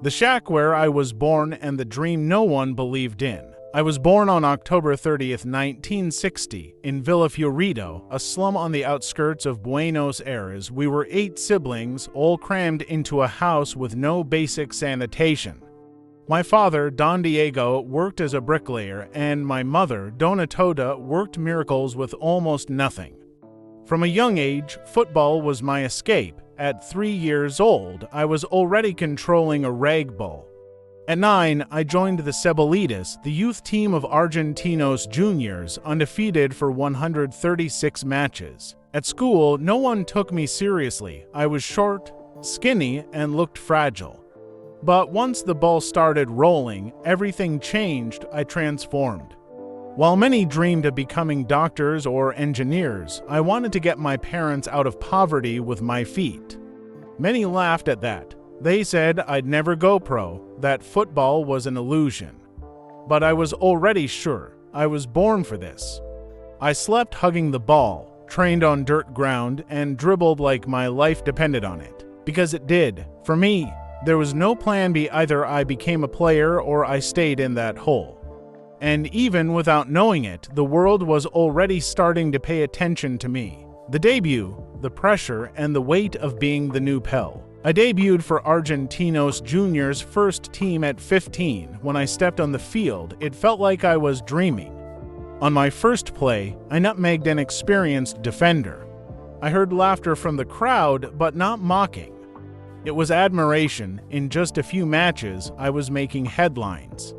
The shack where I was born and the dream no one believed in. I was born on October 30th, 1960, in Villa Fiorito, a slum on the outskirts of Buenos Aires. We were 8 siblings, all crammed into a house with no basic sanitation. My father, Don Diego, worked as a bricklayer, and my mother, Dona Toda, worked miracles with almost nothing. From a young age, football was my escape. At 3 years old, I was already controlling a rag ball. At 9, I joined the Cebollitas, the youth team of Argentinos Juniors, undefeated for 136 matches. At school, no one took me seriously. I was short, skinny, and looked fragile. But once the ball started rolling, everything changed. I transformed. While many dreamed of becoming doctors or engineers, I wanted to get my parents out of poverty with my feet. Many laughed at that. They said I'd never go pro, that football was an illusion. But I was already sure. I was born for this. I slept hugging the ball, trained on dirt ground, and dribbled like my life depended on it. Because it did. For me, there was no plan B. Either I became a player or I stayed in that hole. And even without knowing it, the world was already starting to pay attention to me. The debut, the pressure, and the weight of being the new Pelé. I debuted for Argentinos Juniors' first team at 15. When I stepped on the field, it felt like I was dreaming. On my first play, I nutmegged an experienced defender. I heard laughter from the crowd, but not mocking. It was admiration. In just a few matches, I was making headlines.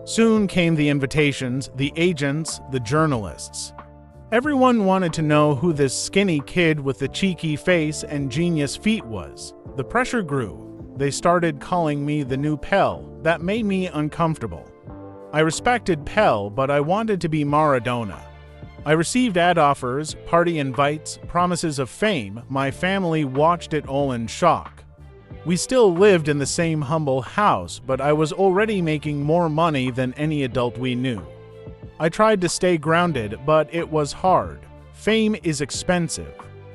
Soon came the invitations, the agents, the journalists. Everyone wanted to know who this skinny kid with the cheeky face and genius feet was. The pressure grew. They started calling me the new Pelé. That made me uncomfortable. I respected Pelé, but I wanted to be Maradona. I received ad offers, party invites, promises of fame. My family watched it all in shock. We still lived in the same humble house, but I was already making more money than any adult we knew. I tried to stay grounded, but it was hard. Fame is expensive.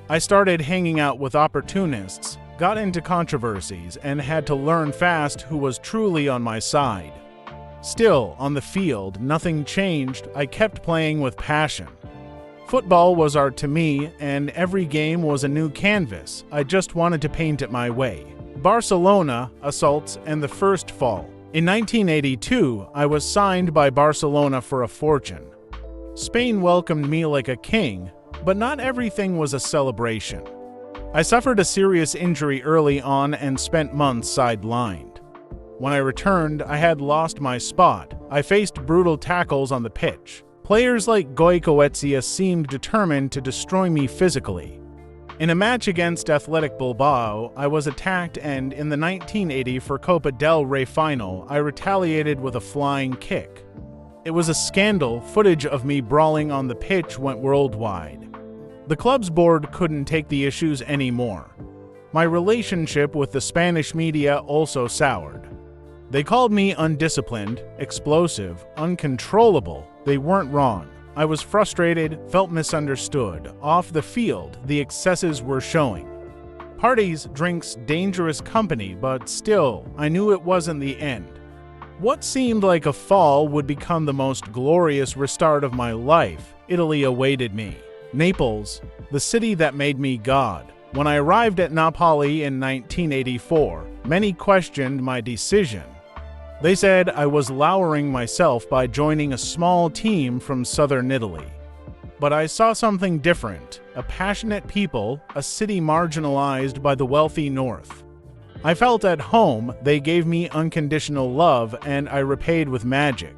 I started hanging out with opportunists, got into controversies, and had to learn fast who was truly on my side. Still, on the field, nothing changed. I kept playing with passion. Football was art to me, and every game was a new canvas. I just wanted to paint it my way. Barcelona, assaults, and the first fall. In 1982, I was signed by Barcelona for a fortune. Spain welcomed me like a king, but not everything was a celebration. I suffered a serious injury early on and spent months sidelined. When I returned, I had lost my spot. I faced brutal tackles on the pitch. Players like Goicoechea seemed determined to destroy me physically. In a match against Athletic Bilbao, I was attacked, and in the 1980 for Copa del Rey final, I retaliated with a flying kick. It was a scandal. Footage of me brawling on the pitch went worldwide. The club's board couldn't take the issues anymore. My relationship with the Spanish media also soured. They called me undisciplined, explosive, uncontrollable. They weren't wrong. I was frustrated, felt misunderstood. Off the field, the excesses were showing. Parties, drinks, dangerous company, but still, I knew it wasn't the end. What seemed like a fall would become the most glorious restart of my life. Italy awaited me. Naples, the city that made me God. When I arrived at Naples in 1984, many questioned my decision. They said I was lowering myself by joining a small team from southern Italy. But I saw something different, a passionate people, a city marginalized by the wealthy north. I felt at home. They gave me unconditional love, and I repaid with magic.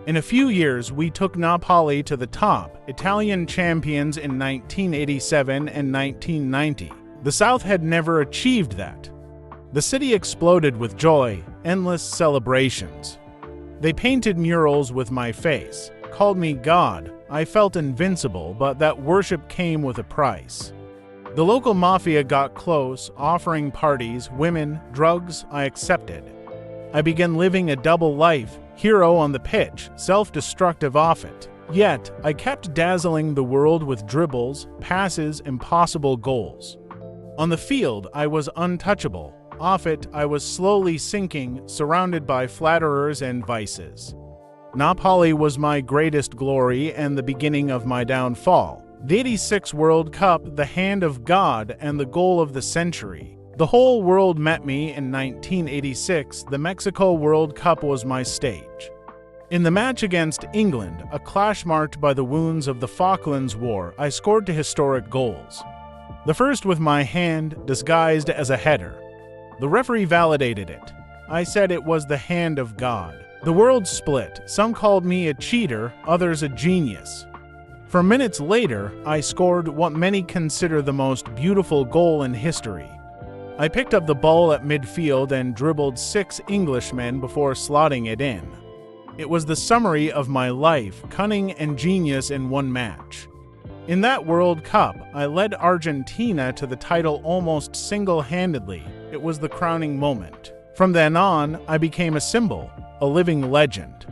In a few years, we took Napoli to the top, Italian champions in 1987 and 1990. The South had never achieved that. The city exploded with joy, endless celebrations. They painted murals with my face, called me God. I felt invincible, but that worship came with a price. The local mafia got close, offering parties, women, drugs. I accepted. I began living a double life, hero on the pitch, self-destructive off it. Yet, I kept dazzling the world with dribbles, passes, impossible goals. On the field, I was untouchable. Off it, I was slowly sinking, surrounded by flatterers and vices. Napoli was my greatest glory and the beginning of my downfall. The '86 World Cup, the hand of God and the goal of the century. The whole world met me in 1986. The Mexico World Cup was my stage. In the match against England, a clash marked by the wounds of the Falklands War, I scored 2 historic goals. The first with my hand, disguised as a header. The referee validated it. I said it was the hand of God. The world split. Some called me a cheater, others a genius. 4 minutes later, I scored what many consider the most beautiful goal in history. I picked up the ball at midfield and dribbled 6 Englishmen before slotting it in. It was the summary of my life, cunning and genius in one match. In that World Cup, I led Argentina to the title almost single-handedly. It was the crowning moment. From then on, I became a symbol, a living legend.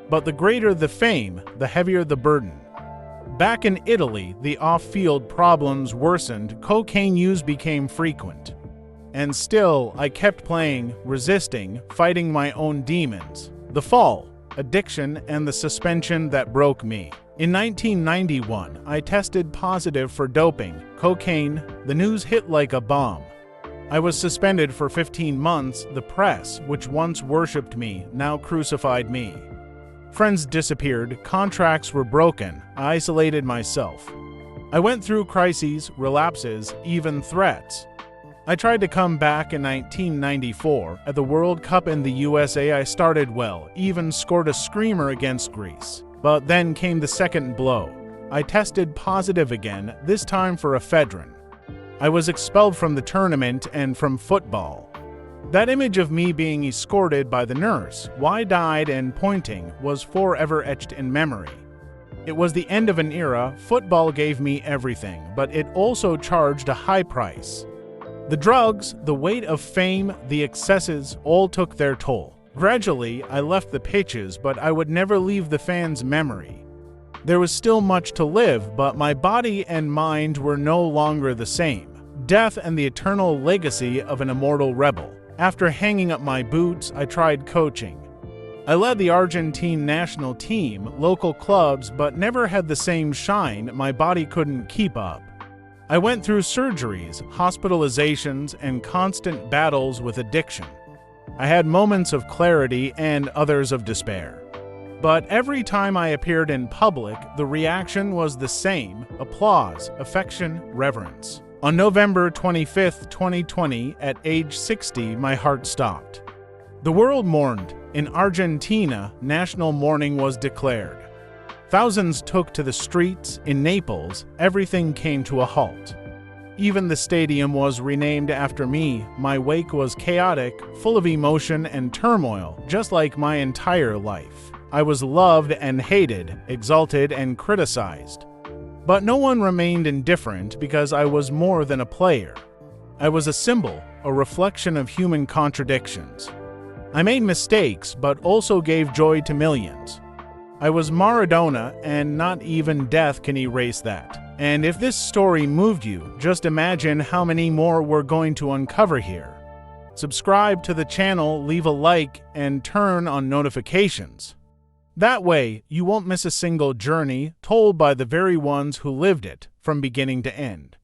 But the greater the fame, the heavier the burden. Back in Italy, the off-field problems worsened, cocaine use became frequent. And still, I kept playing, resisting, fighting my own demons. The fall, addiction, and the suspension that broke me. In 1991, I tested positive for doping, cocaine. The news hit like a bomb. I was suspended for 15 months. The press, which once worshipped me, now crucified me. Friends disappeared, contracts were broken, I isolated myself. I went through crises, relapses, even threats. I tried to come back in 1994. At the World Cup in the USA, I started well, even scored a screamer against Greece. But then came the second blow. I tested positive again, this time for ephedrine. I was expelled from the tournament and from football. That image of me being escorted by the nurse, wide-eyed and pointing, was forever etched in memory. It was the end of an era. Football gave me everything, but it also charged a high price. The drugs, the weight of fame, the excesses, all took their toll. Gradually, I left the pitches, but I would never leave the fans' memory. There was still much to live, but my body and mind were no longer the same. Death and the eternal legacy of an immortal rebel. After hanging up my boots, I tried coaching. I led the Argentine national team, local clubs, but never had the same shine. My body couldn't keep up. I went through surgeries, hospitalizations, and constant battles with addiction. I had moments of clarity and others of despair. But every time I appeared in public, the reaction was the same: applause, affection, reverence. On November 25, 2020, at age 60, my heart stopped. The world mourned. In Argentina, national mourning was declared. Thousands took to the streets. In Naples, everything came to a halt. Even the stadium was renamed after me. My wake was chaotic, full of emotion and turmoil, just like my entire life. I was loved and hated, exalted and criticized. But no one remained indifferent because I was more than a player. I was a symbol, a reflection of human contradictions. I made mistakes, but also gave joy to millions. I was Maradona, and not even death can erase that. And if this story moved you, just imagine how many more we're going to uncover here. Subscribe to the channel, leave a like, and turn on notifications. That way, you won't miss a single journey told by the very ones who lived it from beginning to end.